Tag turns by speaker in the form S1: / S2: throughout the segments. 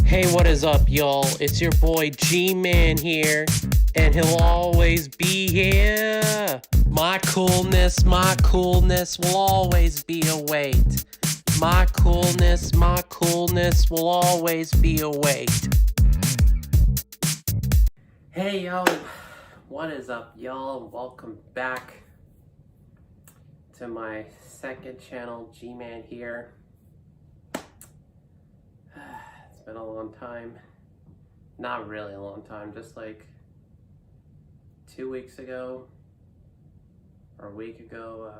S1: Hey, what is up, y'all? It's your boy G-Man here, and he'll always be here. My coolness will always be a weight. My coolness will always be a weight. Hey, yo, what is up, y'all? Welcome back to my second channel, G-ManHere. It's been a long time. Not really a long time, just like 2 weeks ago or a week ago.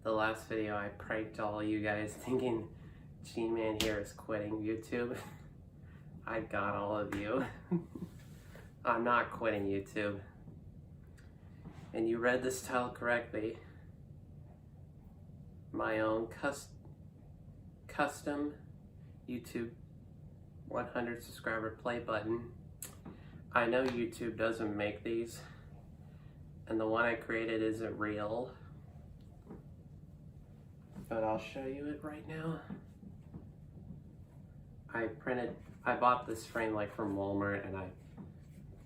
S1: The last video I pranked all you guys thinking G-ManHere is quitting YouTube. I got all of you. I'm not quitting YouTube. And you read this title correctly. My own custom YouTube 100 subscriber play button. I know YouTube doesn't make these, and the one I created isn't real, but I'll show you it right now. I bought this frame like from Walmart, and I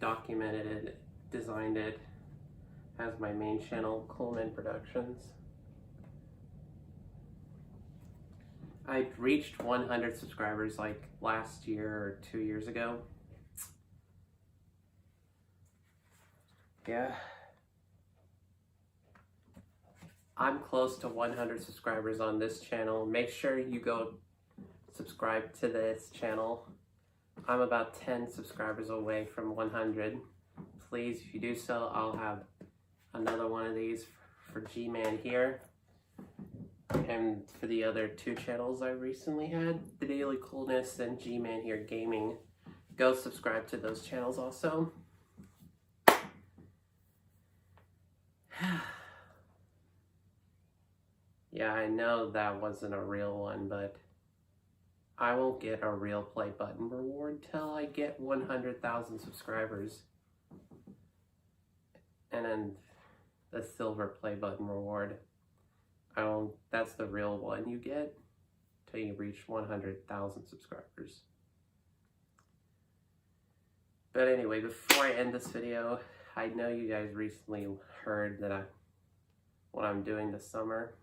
S1: documented it, designed it as my main channel, Coolmenproductions. I reached 100 subscribers like last year or 2 years ago. Yeah. I'm close to 100 subscribers on this channel. Make sure you go subscribe to this channel. I'm about 10 subscribers away from 100. Please, if you do so, I'll have another one of these for G-ManHere. And for the other two channels I recently had, the Daily Coolness and G-ManHere Gaming. Go subscribe to those channels also. Yeah, I know that wasn't a real one, but I won't get a real play button reward till I get 100,000 subscribers. And then the silver play button reward. That's the real one you get till you reach 100,000 subscribers. But anyway, before I end this video, I know you guys recently heard that what I'm doing this summer.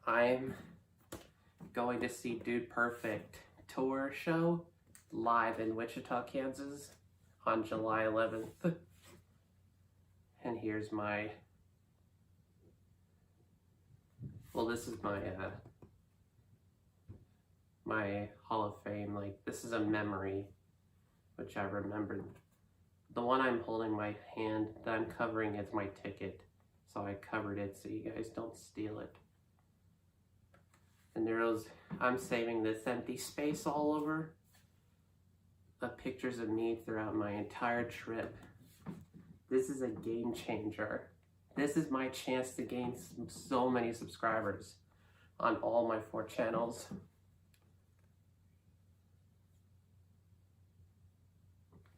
S1: I'm going to see Dude Perfect tour show live in Wichita, Kansas on July 11th. And here's my, well, this is my my Hall of Fame. Like, this is a memory, which I remembered. The one I'm holding in my hand that I'm covering is my ticket. So I covered it so you guys don't steal it. And I'm saving this empty space all over the pictures of me throughout my entire trip. This is a game changer. This is my chance to gain so many subscribers on all my 4 channels.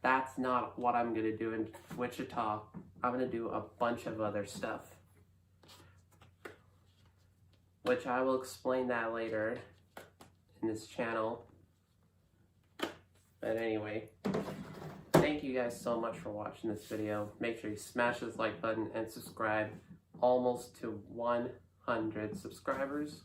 S1: That's not what I'm gonna do in Wichita. I'm gonna do a bunch of other stuff, which I will explain that later in this channel. But anyway, thank you guys so much for watching this video. Make sure you smash this like button and subscribe. Almost to 100 subscribers.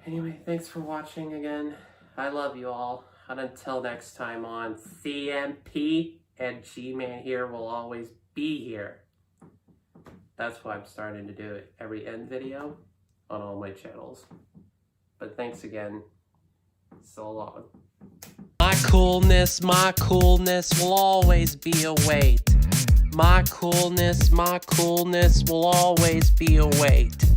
S1: Anyway, thanks for watching again. I love you all. And until next time on CMP, and G-ManHere will always be here. That's why I'm starting to do it every end video on all my channels. But thanks again. So long. My coolness will always be a weight. My coolness will always be a weight.